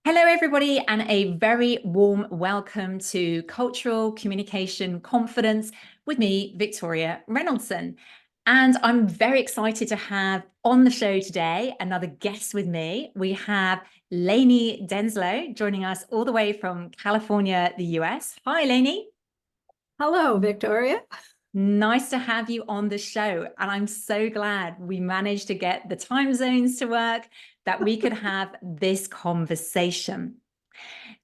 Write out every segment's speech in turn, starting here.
Hello, everybody, and a very warm welcome to Cultural Communication Confidence with me, Victoria Reynoldson. And I'm very excited to have on the show today another guest with me. We have Lanie Denslow joining us all the way from California, the US. Hi, Lanie. Hello, Victoria. Nice to have you on the show. And I'm so glad we managed to get the time zones to work, that we could have this conversation.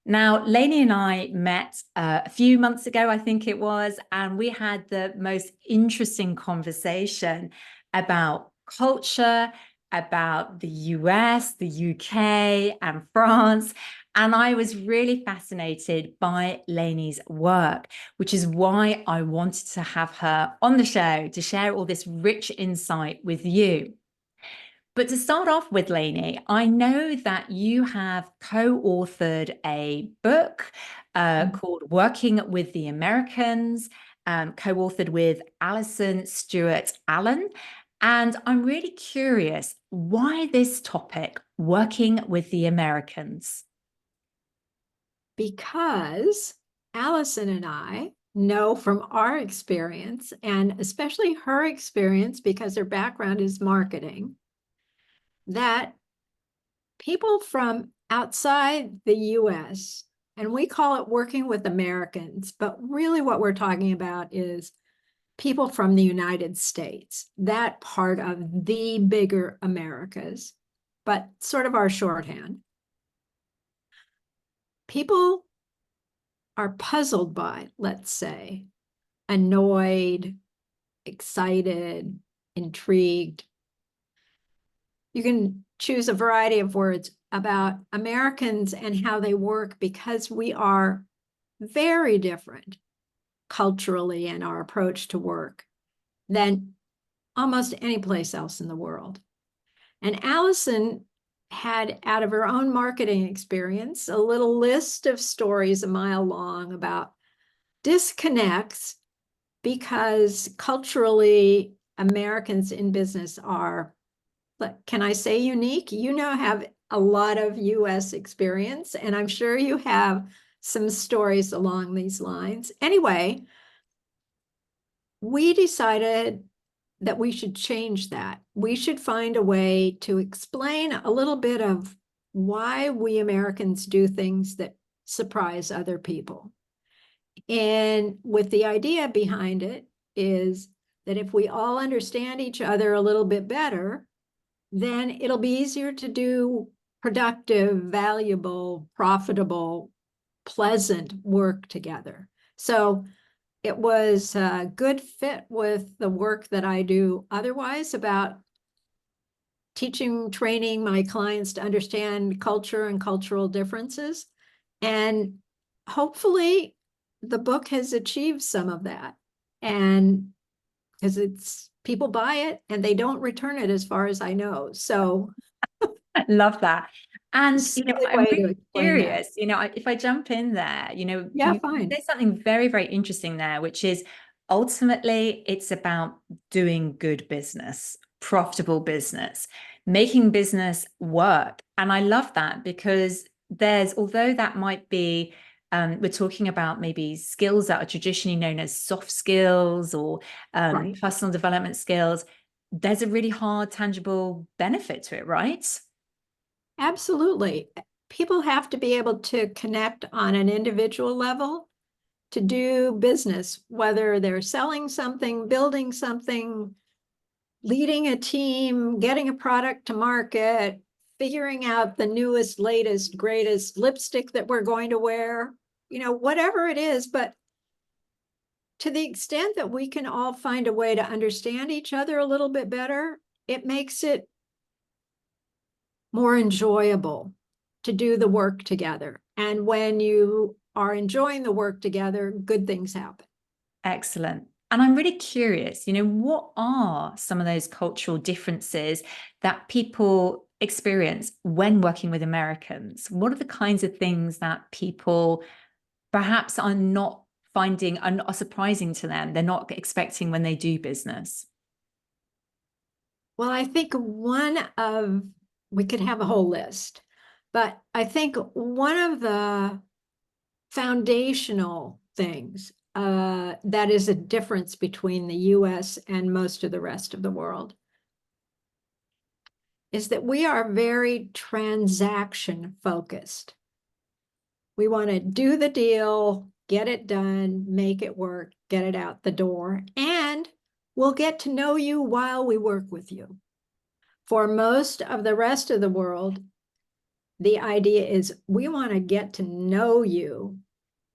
Now, Lainey and I met a few months ago, I think it was, and we had the most interesting conversation about culture, about the US, the UK, and France. And I was really fascinated by Lainey's work, which is why I wanted to have her on the show to share all this rich insight with you. But to start off with, Lainey, I know that you have co-authored a book called Working with the Americans, co-authored with Alison Stewart Allen. And I'm really curious, why this topic, working with the Americans? Because Allison and I know from our experience, and especially her experience because her background is marketing, that people from outside the US, and we call it working with Americans, but really what we're talking about is people from the United States, that part of the bigger Americas, but sort of our shorthand. People are puzzled by, let's say, annoyed, excited, intrigued. You can choose a variety of words about Americans and how they work because we are very different culturally in our approach to work than almost any place else in the world. And Allison had, out of her own marketing experience, a little list of stories a mile long about disconnects because culturally Americans in business are, can I say unique? You know, have a lot of US experience, and I'm sure you have some stories along these lines. Anyway, we decided that we should change that. We should find a way to explain a little bit of why we Americans do things that surprise other people. And with the idea behind it is that if we all understand each other a little bit better, then it'll be easier to do productive, valuable, profitable, pleasant work together. So it was a good fit with the work that I do otherwise about teaching, training my clients to understand culture and cultural differences. And hopefully the book has achieved some of that. And because it's people buy it and they don't return it as far as I know. So I love that. And, I'm way to really explain that. curious, if I jump in there, Yeah, you fine. said something very, very interesting there, which is ultimately it's about doing good business, profitable business, making business work. And I love that because although that might be, we're talking about maybe skills that are traditionally known as soft skills or Right. personal development skills, there's a really hard, tangible benefit to it, right? Absolutely. People have to be able to connect on an individual level to do business, whether they're selling something, building something, leading a team, getting a product to market, figuring out the newest, latest, greatest lipstick that we're going to wear, whatever it is. But to the extent that we can all find a way to understand each other a little bit better, it makes it more enjoyable to do the work together. And when you are enjoying the work together, good things happen. Excellent. And I'm really curious, what are some of those cultural differences that people experience when working with Americans? What are the kinds of things that people perhaps are not finding are surprising to them? They're not expecting when they do business. Well, I think we could have a whole list, But I think one of the foundational things that is a difference between the US and most of the rest of the world is that we are very transaction focused. We want to do the deal, get it done, make it work, get it out the door, and we'll get to know you while we work with you. For most of the rest of the world, the idea is we want to get to know you,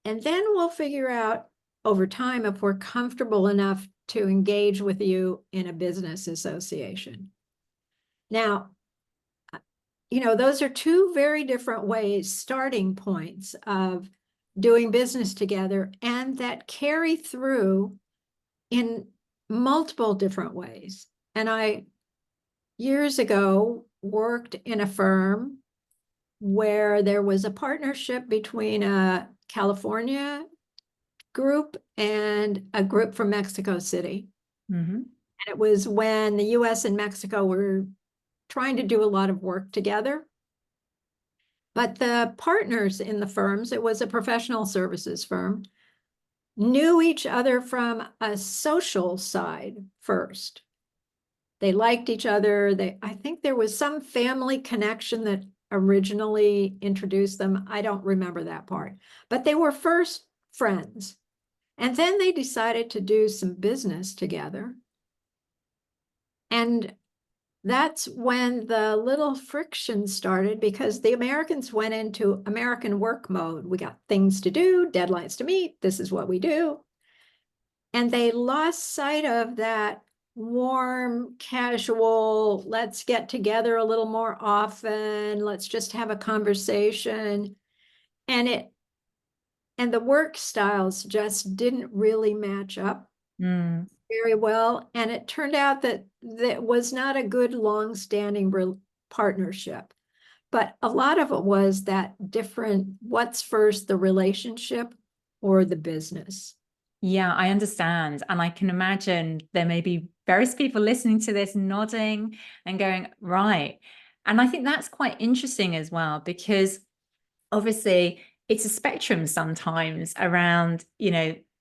and then we'll figure out over time if we're comfortable enough to engage with you in a business association. Now, those are two very different ways, starting points of doing business together, and that carry through in multiple different ways. And I, years ago, worked in a firm where there was a partnership between a California group and a group from Mexico City. Mm-hmm. And it was when the US and Mexico were trying to do a lot of work together. But the partners in the firms, it was a professional services firm, knew each other from a social side first. They liked each other. I think there was some family connection that originally introduced them. I don't remember that part, but they were first friends. And then they decided to do some business together. And that's when the little friction started, because the Americans went into American work mode. We got things to do, deadlines to meet. This is what we do. And they lost sight of that warm, casual, let's get together a little more often. Let's just have a conversation. And the work styles just didn't really match up very well. And it turned out that was not a good long-standing partnership. But a lot of it was that different, what's first, the relationship or the business? Yeah, I understand. And I can imagine there may be various people listening to this nodding and going, right. And I think that's quite interesting as well, because obviously it's a spectrum sometimes around,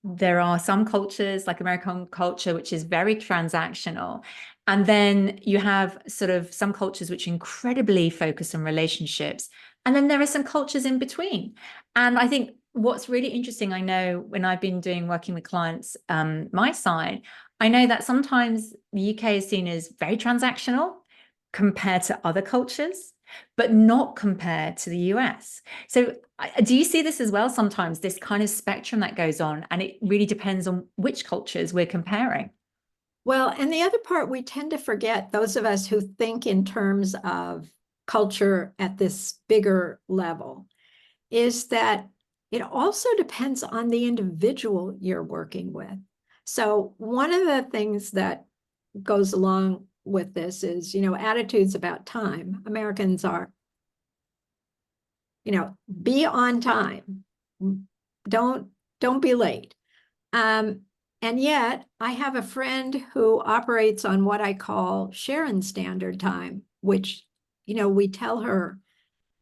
there are some cultures like American culture, which is very transactional. And then you have sort of some cultures which are incredibly focused on relationships. And then there are some cultures in between. And I think what's really interesting, I know when I've been working with clients, my side, I know that sometimes the UK is seen as very transactional compared to other cultures, but not compared to the US. So do you see this as well sometimes, this kind of spectrum that goes on, and it really depends on which cultures we're comparing? Well, and the other part we tend to forget, those of us who think in terms of culture at this bigger level, is that it also depends on the individual you're working with. So one of the things that goes along with this is, attitudes about time. Americans are, be on time. Don't be late. And yet I have a friend who operates on what I call Sharon Standard Time, which, we tell her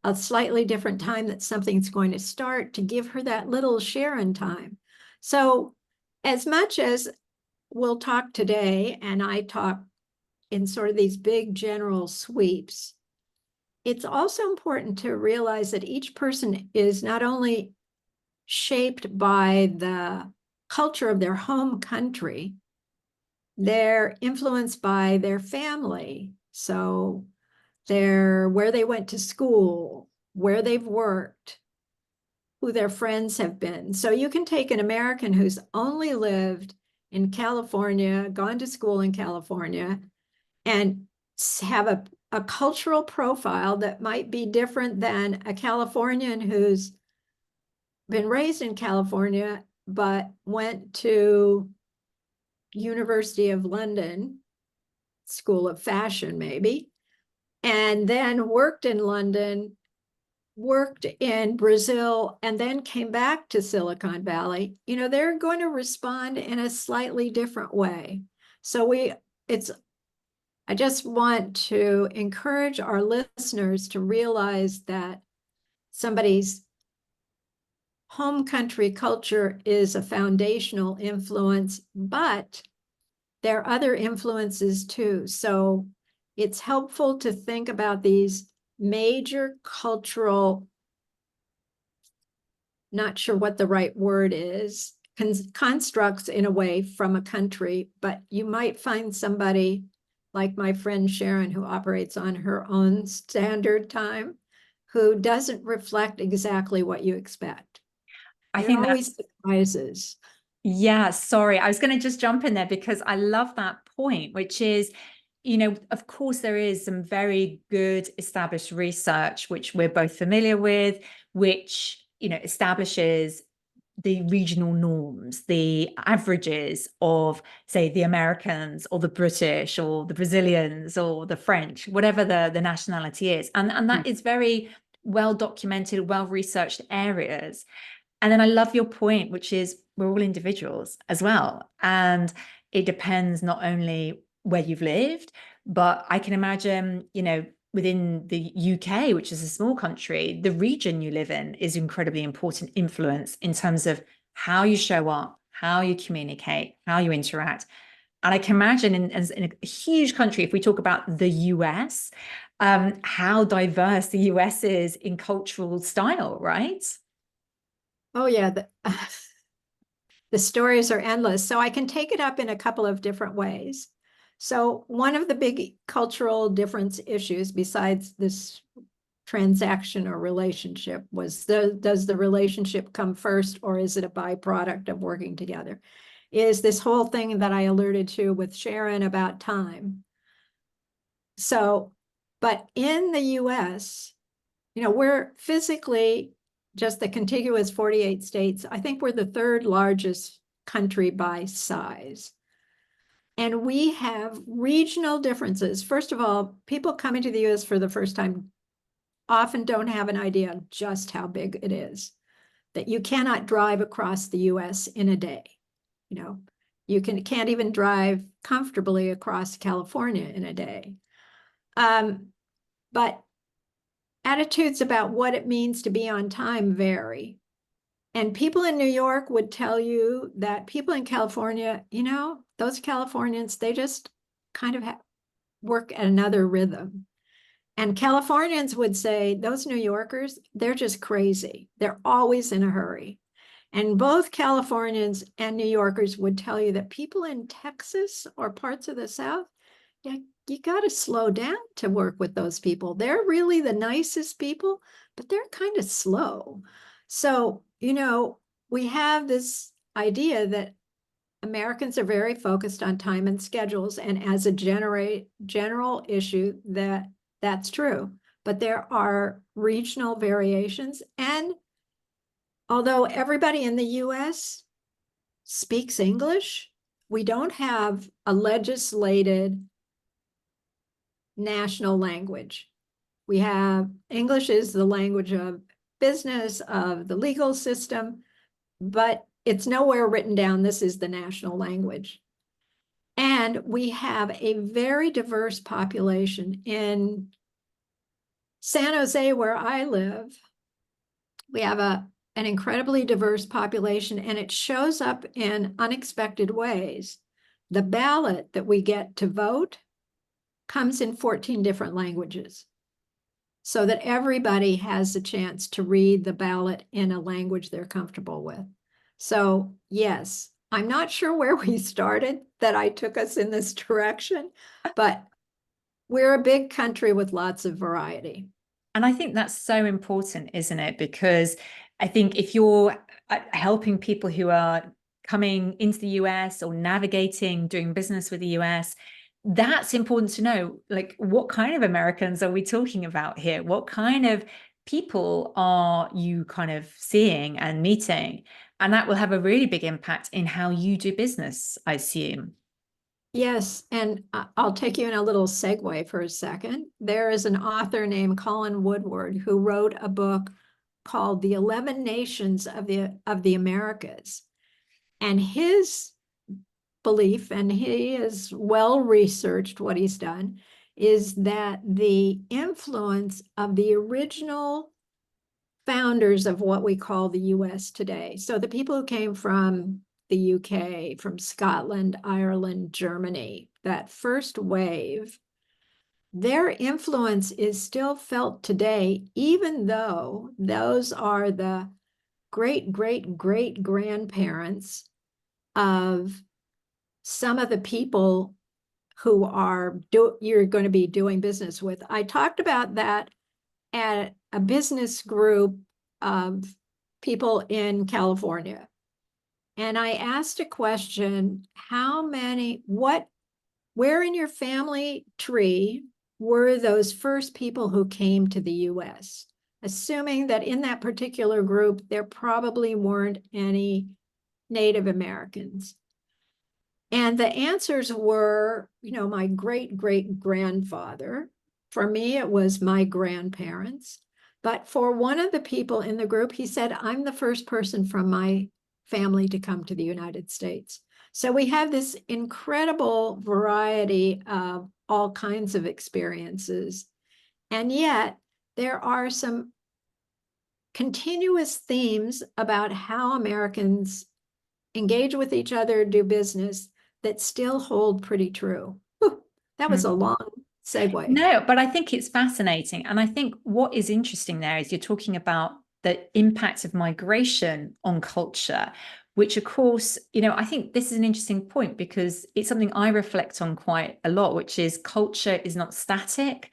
a slightly different time that something's going to start to give her that little Sharon time. So as much as we'll talk today, and I talk in sort of these big general sweeps, it's also important to realize that each person is not only shaped by the culture of their home country, they're influenced by their family. So where they went to school, where they've worked, who their friends have been. So you can take an American who's only lived in California, gone to school in California, and have a cultural profile that might be different than a Californian who's been raised in California, but went to University of London, School of Fashion maybe, and then worked in London, worked in Brazil, and then came back to Silicon Valley. They're going to respond in a slightly different way. So I just want to encourage our listeners to realize that somebody's home country culture is a foundational influence, but there are other influences too. So it's helpful to think about these major cultural, not sure what the right word is, constructs in a way from a country, but you might find somebody like my friend Sharon, who operates on her own standard time, who doesn't reflect exactly what you expect. I There are think always that's, surprises. yeah, sorry. I was going to just jump in there because I love that point, which is, of course, there is some very good established research, which we're both familiar with, which, establishes the regional norms, the averages of, say, the Americans or the British or the Brazilians or the French, whatever the nationality is. And that is very well documented, well researched areas. And then I love your point, which is we're all individuals as well. And it depends not only where you've lived, but I can imagine, within the UK, which is a small country, the region you live in is incredibly important influence in terms of how you show up, how you communicate, how you interact. And I can imagine in a huge country, if we talk about the US, how diverse the US is in cultural style, right? Oh yeah, the stories are endless. So I can take it up in a couple of different ways. So one of the big cultural difference issues, besides this transaction or relationship, was does the relationship come first, or is it a byproduct of working together? Is this whole thing that I alluded to with Sharon about time. So, but in the US, we're physically just the contiguous 48 states. I think we're the third largest country by size. And we have regional differences. First of all, people coming to the US for the first time often don't have an idea of just how big it is, that you cannot drive across the US in a day. You can't even drive comfortably across California in a day. But attitudes about what it means to be on time vary. And people in New York would tell you that people in California, those Californians, they just kind of work at another rhythm. And Californians would say, those New Yorkers, they're just crazy. They're always in a hurry. And both Californians and New Yorkers would tell you that people in Texas or parts of the South, yeah, you got to slow down to work with those people. They're really the nicest people, but they're kind of slow. So, we have this idea that Americans are very focused on time and schedules, and as a general issue, that's true. But there are regional variations, and although everybody in the US speaks English, we don't have a legislated national language. We have English is the language of business, of the legal system, but it's nowhere written down this is the national language. And we have a very diverse population. In San Jose, where I live, we have an incredibly diverse population, and it shows up in unexpected ways. The ballot that we get to vote comes in 14 different languages, so that everybody has a chance to read the ballot in a language they're comfortable with. So yes, I'm not sure where we started that I took us in this direction, but we're a big country with lots of variety. And I think that's so important, isn't it? Because I think if you're helping people who are coming into the US or navigating, doing business with the US, that's important to know. Like, what kind of Americans are we talking about here? What kind of people are you kind of seeing and meeting? And that will have a really big impact in how you do business, I assume. Yes, and I'll take you in a little segue for a second. There is an author named Colin Woodward who wrote a book called The 11 Nations of the Americas. And his belief, and he is well researched what he's done, is that the influence of the original founders of what we call the US today. So the people who came from the UK, from Scotland, Ireland, Germany, that first wave, their influence is still felt today, even though those are the great, great, great grandparents of some of the people who you're going to be doing business with. I talked about that at a business group of people in California. And I asked a question, where in your family tree were those first people who came to the US? Assuming that in that particular group, there probably weren't any Native Americans. And the answers were, my great-great-grandfather. For me, it was my grandparents. But for one of the people in the group, he said, I'm the first person from my family to come to the United States. So we have this incredible variety of all kinds of experiences. And yet there are some continuous themes about how Americans engage with each other, do business, that still hold pretty true. Whew, that was a long segue. No, but I think it's fascinating. And I think what is interesting there is you're talking about the impact of migration on culture, which of course, I think this is an interesting point because it's something I reflect on quite a lot, which is culture is not static.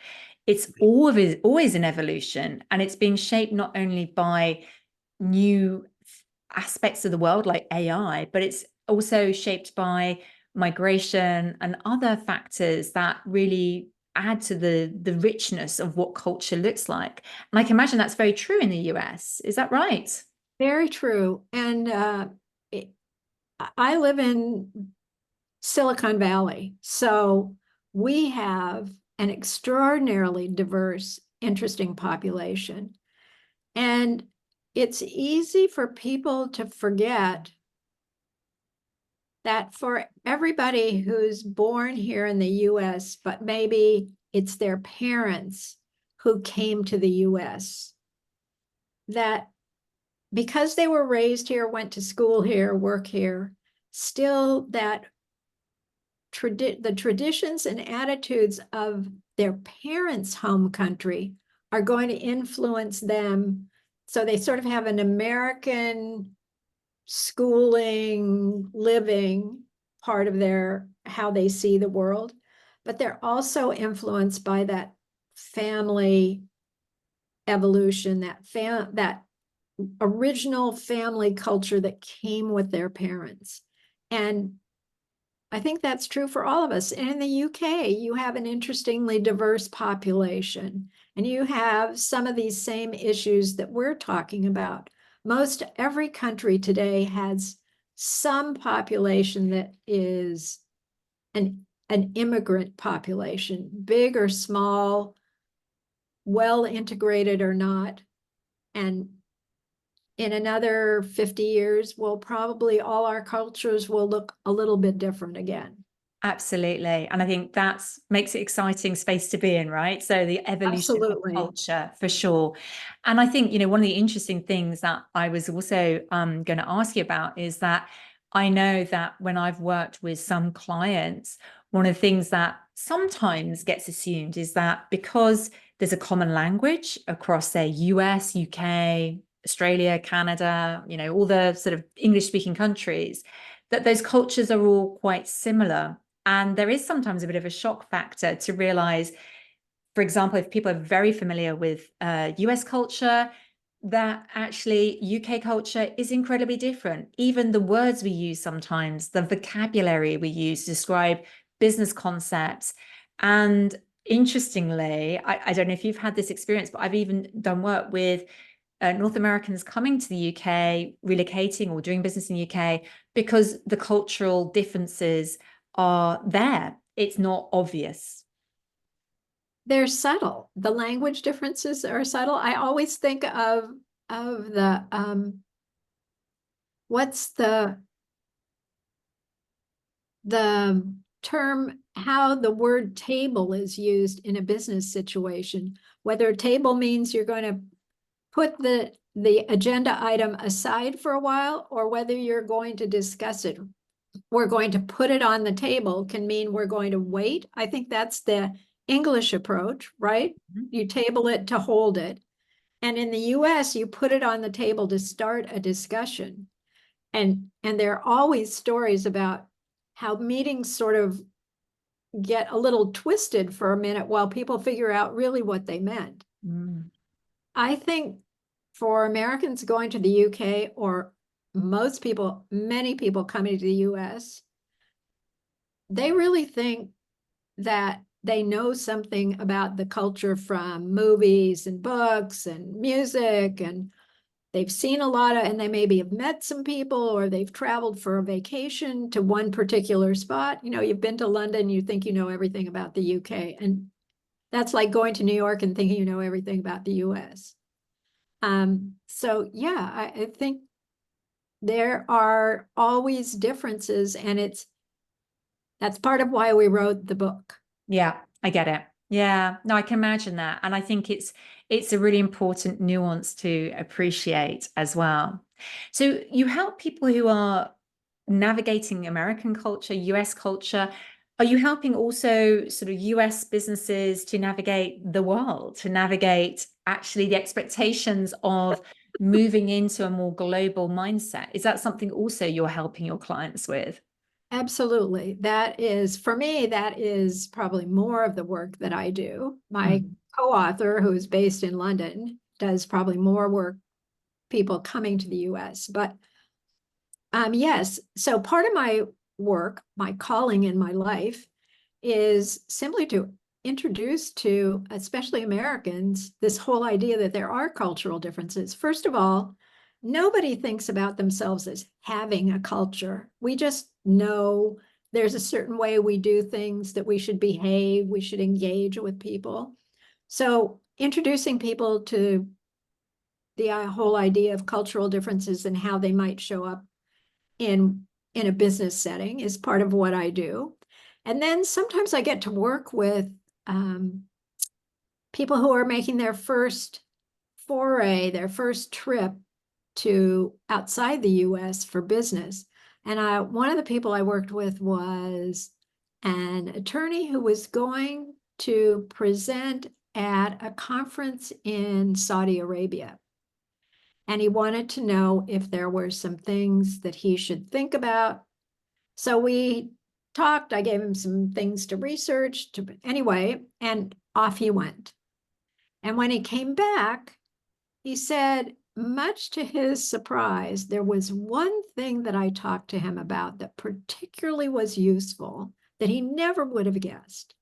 It's always an evolution, and it's being shaped not only by new aspects of the world like AI, but it's also shaped by migration and other factors that really add to the richness of what culture looks like. And I can imagine that's very true in the US. Is that right? Very true. And I live in Silicon Valley, so we have an extraordinarily diverse, interesting population. And it's easy for people to forget that for everybody who's born here in the US, but maybe it's their parents who came to the US, that because they were raised here, went to school here, work here, still that the traditions and attitudes of their parents' home country are going to influence them. So they sort of have an American schooling, living part of how they see the world, but they're also influenced by that family evolution, that original family culture that came with their parents. And I think that's true for all of us. And in the UK, you have an interestingly diverse population, and you have some of these same issues that we're talking about. Most every country today has some population that is an immigrant population, big or small, well integrated or not. And in another 50 years, probably all our cultures will look a little bit different again. Absolutely. And I think that makes it exciting space to be in, right? So the evolution Absolutely. of culture, for sure. And I think, one of the interesting things that I was also going to ask you about is that I know that when I've worked with some clients, one of the things that sometimes gets assumed is that because there's a common language across, say, US, UK, Australia, Canada, all the sort of English-speaking countries, that those cultures are all quite similar. And there is sometimes a bit of a shock factor to realize, for example, if people are very familiar with US culture, that actually UK culture is incredibly different. Even the words we use sometimes, the vocabulary we use to describe business concepts. And interestingly, I don't know if you've had this experience, but I've even done work with North Americans coming to the UK, relocating or doing business in the UK, because the cultural differences are there. It's not obvious. They're subtle. The language differences are subtle. I always think of the what's the term, how the word table is used in a business situation, whether table means you're going to put the the agenda item aside for a while, or whether you're going to discuss it. We're going to put it on the table can mean we're going to wait. I think that's the English approach, right? Mhm. You table it to hold it. And in the US, you put it on the table to start a discussion. And there are always stories about how meetings sort of get a little twisted for a minute while people figure out really what they meant. Mm. I think for Americans going to the UK, or most people, many people coming to the US, they really think that they know something about the culture from movies and books and music, and they've seen a lot of, and they maybe have met some people, or they've traveled for a vacation to one particular spot. You know, you've been to London, you think you know everything about the UK, and that's like going to New York and thinking you know everything about the US. So yeah, I think there are always differences, and that's part of why we wrote the book. Yeah, I get it. Yeah, no, I can imagine that. And I think it's a really important nuance to appreciate as well. So you help people who are navigating American culture, US culture. Are you helping also sort of US businesses to navigate the world, to navigate actually the expectations of moving into a more global mindset? Is that something also you're helping your clients with? Absolutely. That is, for me, that is probably more of the work that I do. My Mm. co-author, who's based in London, does probably more work, people coming to the US. But yes, so part of my work, my calling in my life, is simply to introduce to especially Americans this whole idea that there are cultural differences. First of all, nobody thinks about themselves as having a culture. We just know there's a certain way we do things, that we should behave, we should engage with people. So introducing people to the whole idea of cultural differences and how they might show up in a business setting is part of what I do. And then sometimes I get to work with people who are making their first foray, their first trip to outside the US for business. And one of the people I worked with was an attorney who was going to present at a conference in Saudi Arabia. And he wanted to know if there were some things that he should think about. So we talked, I gave him some things to research anyway, and off he went. And when he came back, he said, much to his surprise, there was one thing that I talked to him about that particularly was useful that he never would have guessed.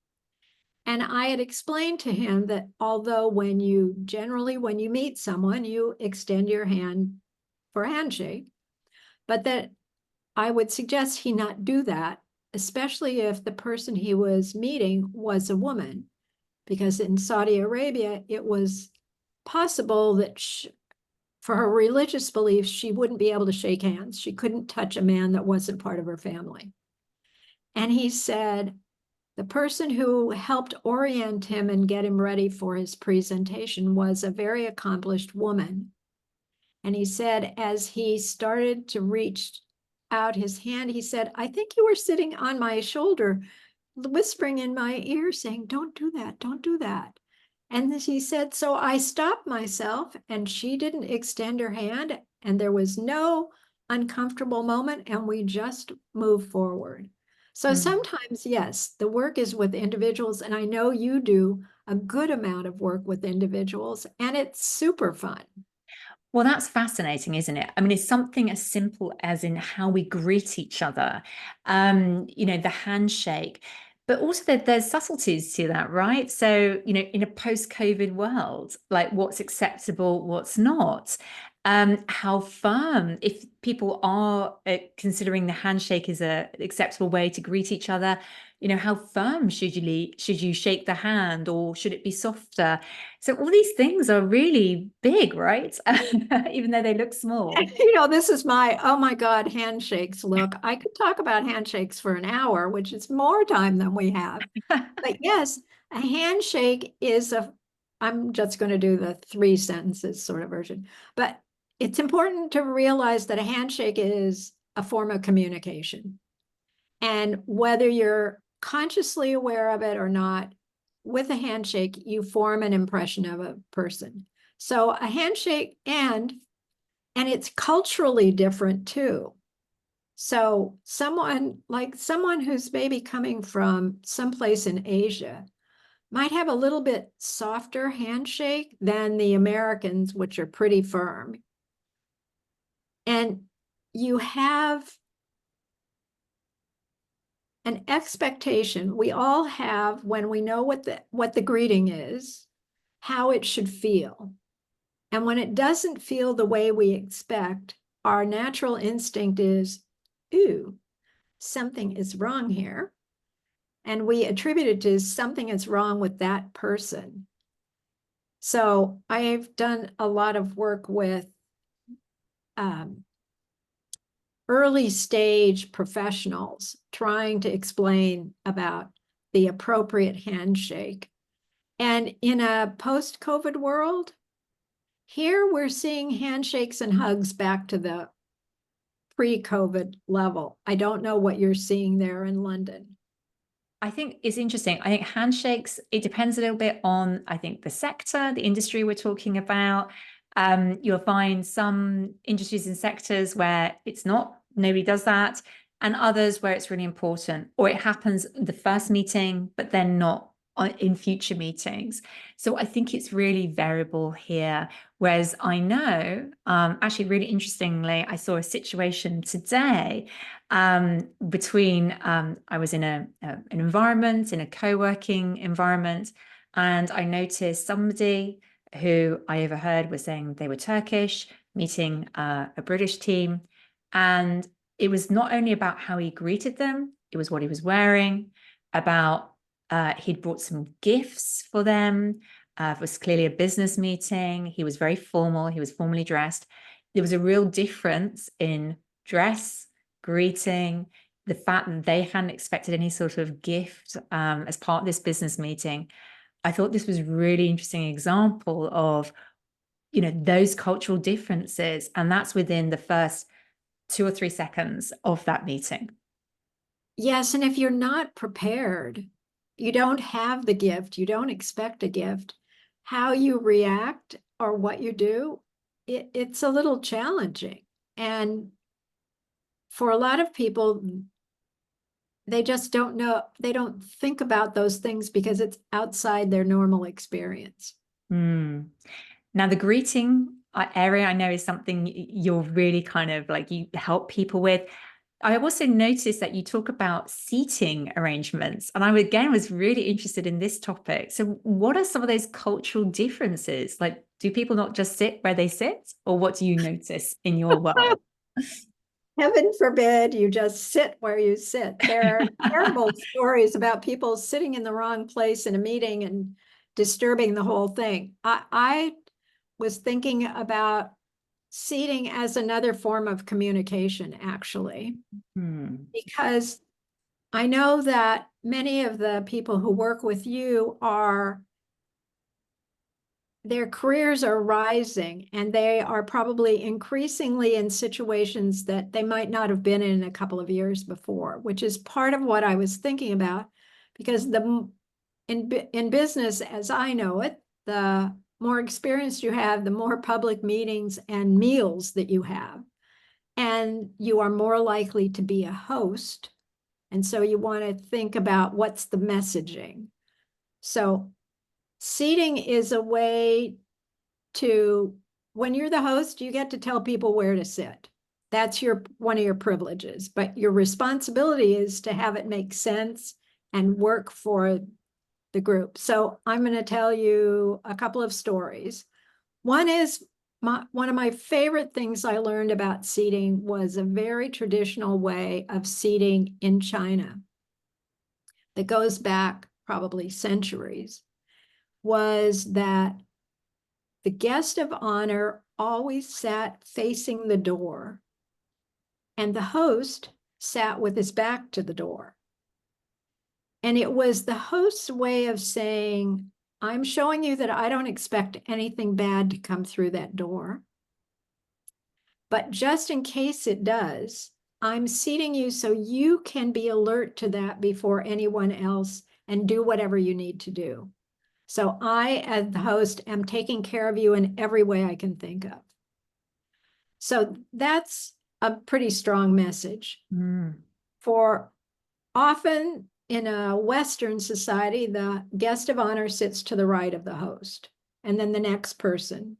And I had explained to him that although when you meet someone, you extend your hand for a handshake, but that I would suggest he not do that, especially if the person he was meeting was a woman, because in Saudi Arabia, it was possible that for her religious beliefs, she wouldn't be able to shake hands. She couldn't touch a man that wasn't part of her family. And he said, the person who helped orient him and get him ready for his presentation was a very accomplished woman. And he said, as he started to reach out his hand, he said, I think you were sitting on my shoulder, whispering in my ear, saying, don't do that, don't do that. And he said, so I stopped myself, and she didn't extend her hand, and there was no uncomfortable moment, and we just moved forward. So Mm. sometimes, yes, the work is with individuals, and I know you do a good amount of work with individuals, and it's super fun. Well, that's fascinating, isn't it? I mean, it's something as simple as in how we greet each other, the handshake, but also there's subtleties to that, right? So, in a post-COVID world, like what's acceptable, what's not, how firm, if people are considering the handshake as a acceptable way to greet each other, how firm should you shake the hand, or should it be softer? So all these things are really big, right? Even though they look small. This is my, oh my God, handshakes look. I could talk about handshakes for an hour, which is more time than we have. But yes, a handshake is I'm just going to do the 3 sentences sort of version. But it's important to realize that a handshake is a form of communication. And whether you're consciously aware of it or not, with a handshake, you form an impression of a person. So a handshake, and it's culturally different too. So someone who's maybe coming from someplace in Asia might have a little bit softer handshake than the Americans, which are pretty firm. And you have an expectation we all have when we know what the greeting is, how it should feel. And when it doesn't feel the way we expect, our natural instinct is, ooh, something is wrong here. And we attribute it to something is wrong with that person. So I've done a lot of work with early stage professionals trying to explain about the appropriate handshake. And in a post-COVID world, here we're seeing handshakes and hugs back to the pre-COVID level. I don't know what you're seeing there in London. I think it's interesting. I think handshakes, it depends a little bit on, I think, the sector, the industry we're talking about. You'll find some industries and sectors where it's not, nobody does that, and others where it's really important, or it happens the first meeting, but then not in future meetings. So I think it's really variable here. Whereas I know, actually really interestingly, I saw a situation today between, I was in an environment, in a co-working environment, and I noticed somebody who I overheard was saying they were Turkish, meeting a British team. And it was not only about how he greeted them, it was what he was wearing, about he'd brought some gifts for them. It was clearly a business meeting. He was very formal. He was formally dressed. There was a real difference in dress, greeting, the fact that they hadn't expected any sort of gift as part of this business meeting. I thought this was a really interesting example of, those cultural differences. And that's within the first 2 or 3 seconds of that meeting. Yes, and if you're not prepared, you don't have the gift, you don't expect a gift, how you react or what you do, it's a little challenging. And for a lot of people, they just don't know, they don't think about those things because it's outside their normal experience. Now, the greeting area, I know, is something you're really kind of like, you help people with. I also noticed that you talk about seating arrangements, and I again was really interested in this topic. So what are some of those cultural differences? Like, do people not just sit where they sit, or what do you notice in your world? Heaven forbid you just sit where you sit. There are terrible stories about people sitting in the wrong place in a meeting and disturbing the whole thing. I was thinking about seating as another form of communication, actually, because I know that many of the people who work with you their careers are rising, and they are probably increasingly in situations that they might not have been in a couple of years before, which is part of what I was thinking about, because in business, as I know it, the more experience you have, the more public meetings and meals that you have, and you are more likely to be a host. And so you want to think about what's the messaging. So seating is a way to, when you're the host, you get to tell people where to sit. That's one of your privileges, but your responsibility is to have it make sense and work for the group. So I'm going to tell you a couple of stories. One is one of my favorite things I learned about seating was a very traditional way of seating in China that goes back probably centuries, was that the guest of honor always sat facing the door, and the host sat with his back to the door. And it was the host's way of saying, I'm showing you that I don't expect anything bad to come through that door. But just in case it does, I'm seating you so you can be alert to that before anyone else and do whatever you need to do. So I, as the host, am taking care of you in every way I can think of. So that's a pretty strong message. For often in a Western society, the guest of honor sits to the right of the host, and then the next person.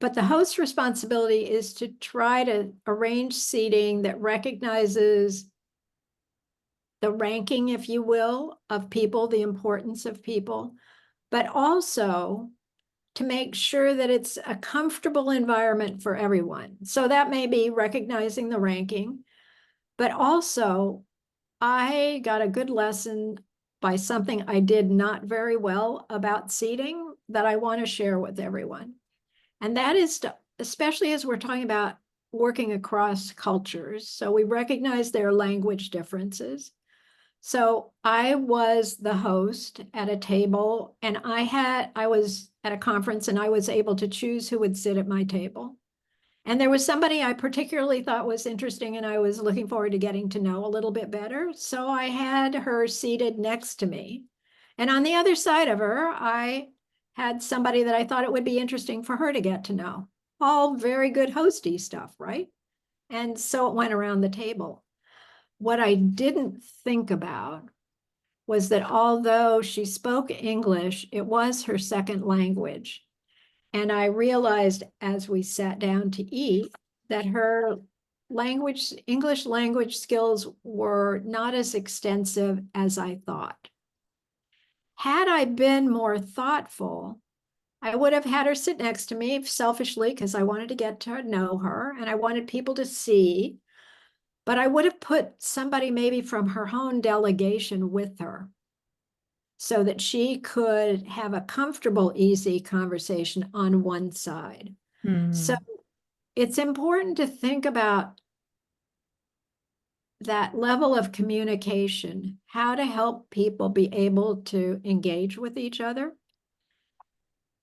But the host's responsibility is to try to arrange seating that recognizes the ranking, if you will, of people, the importance of people, but also to make sure that it's a comfortable environment for everyone. So that may be recognizing the ranking, but also I got a good lesson by something I did not very well about seating that I want to share with everyone. And that is to, especially as we're talking about working across cultures. So we recognize their language differences. So I was the host at a table, and I was at a conference, and I was able to choose who would sit at my table. And there was somebody I particularly thought was interesting, and I was looking forward to getting to know a little bit better. So I had her seated next to me. And on the other side of her, I had somebody that I thought it would be interesting for her to get to know. All very good hosty stuff, right? And so it went around the table. What I didn't think about was that although she spoke English, it was her second language. And I realized as we sat down to eat that her English language skills were not as extensive as I thought. Had I been more thoughtful, I would have had her sit next to me selfishly because I wanted to get to know her and I wanted people to see, but I would have put somebody maybe from her own delegation with her so that she could have a comfortable, easy conversation on one side. So it's important to think about that level of communication, how to help people be able to engage with each other.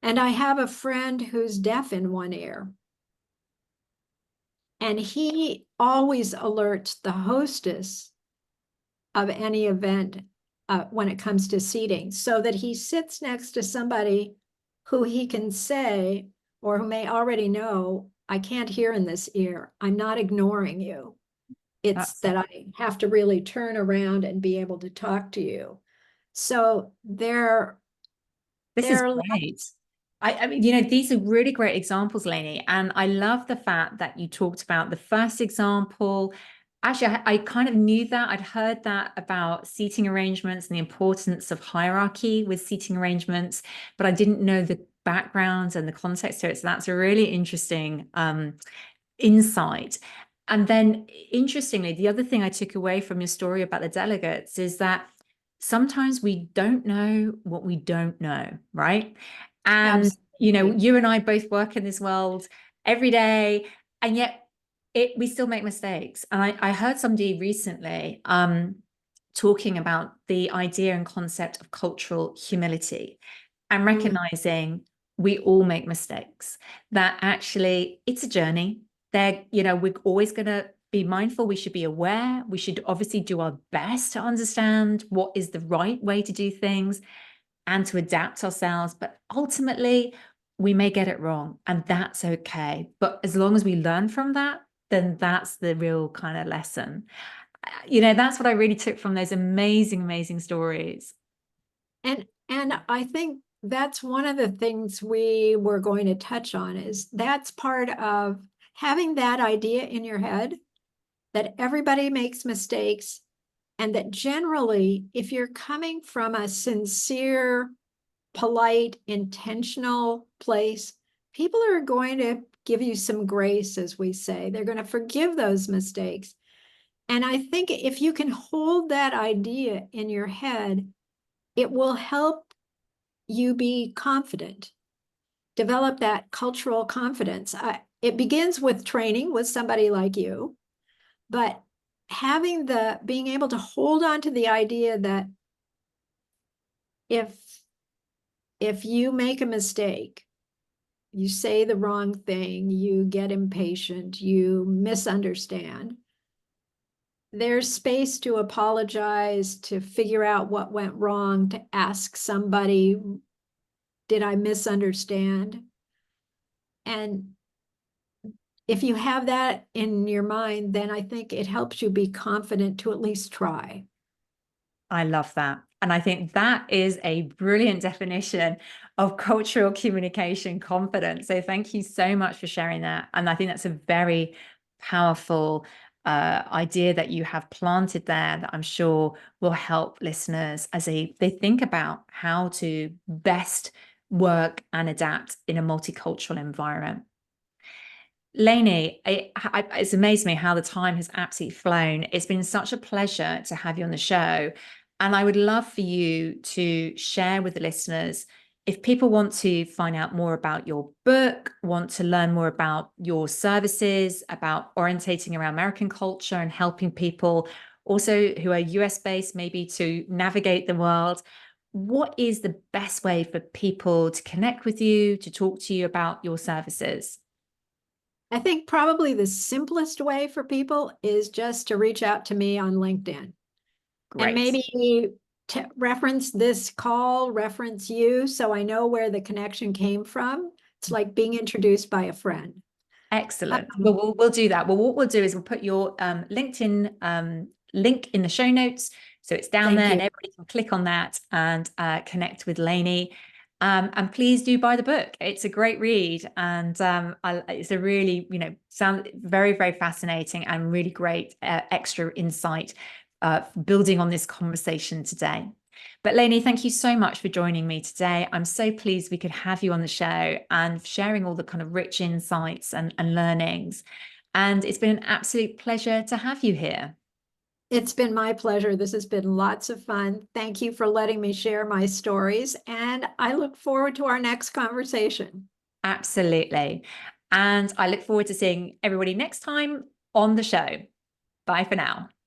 And I have a friend who's deaf in one ear. And he always alerts the hostess of any event when it comes to seating, so that he sits next to somebody who he can say, or who may already know, I can't hear in this ear. I'm not ignoring you. It's that I have to really turn around and be able to talk to you. So This is great. I mean, these are really great examples, Lanie. And I love the fact that you talked about the first example. Actually, I kind of knew that. I'd heard that about seating arrangements and the importance of hierarchy with seating arrangements, but I didn't know the backgrounds and the context to it. So that's a really interesting insight. And then, interestingly, the other thing I took away from your story about the delegates is that sometimes we don't know what we don't know, right? And, you and I both work in this world every day, and yet we still make mistakes. And I heard somebody recently talking about the idea and concept of cultural humility and recognizing we all make mistakes, that actually it's a journey. We're always going to be mindful. We should be aware. We should obviously do our best to understand what is the right way to do things and to adapt ourselves. But ultimately, we may get it wrong, and that's okay. But as long as we learn from that, then that's the real kind of lesson. That's what I really took from those amazing, amazing stories. And I think that's one of the things we were going to touch on, is that's part of having that idea in your head that everybody makes mistakes, and that generally, if you're coming from a sincere, polite, intentional place, people are going to give you some grace, as we say. They're going to forgive those mistakes. And I think if you can hold that idea in your head, it will help you be confident, develop that cultural confidence. It begins with training with somebody like you, but being able to hold on to the idea that if you make a mistake, you say the wrong thing, you get impatient, you misunderstand, there's space to apologize, to figure out what went wrong, to ask somebody, did I misunderstand? And if you have that in your mind, then I think it helps you be confident to at least try. I love that. And I think that is a brilliant definition of cultural communication confidence. So thank you so much for sharing that. And I think that's a very powerful idea that you have planted there that I'm sure will help listeners as they think about how to best work and adapt in a multicultural environment. Lanie, it's amazed me how the time has absolutely flown. It's been such a pleasure to have you on the show. And I would love for you to share with the listeners if people want to find out more about your book, want to learn more about your services, about orientating around American culture and helping people also who are US based, maybe to navigate the world. What is the best way for people to connect with you, to talk to you about your services? I think probably the simplest way for people is just to reach out to me on LinkedIn and Great. maybe reference this call, reference you, so I know where the connection came from. It's like being introduced by a friend. Excellent. Well, we'll do that. Well, what we'll do is we'll put your LinkedIn link in the show notes. So it's down Thank there and you. everybody can click on that and connect with Lanie. And please do buy the book. It's a great read. And it's a really, sound very, very fascinating and really great extra insight building on this conversation today. But Lanie, thank you so much for joining me today. I'm so pleased we could have you on the show and sharing all the kind of rich insights and learnings. And it's been an absolute pleasure to have you here. It's been my pleasure. This has been lots of fun. Thank you for letting me share my stories, and I look forward to our next conversation. Absolutely. And I look forward to seeing everybody next time on the show. Bye for now.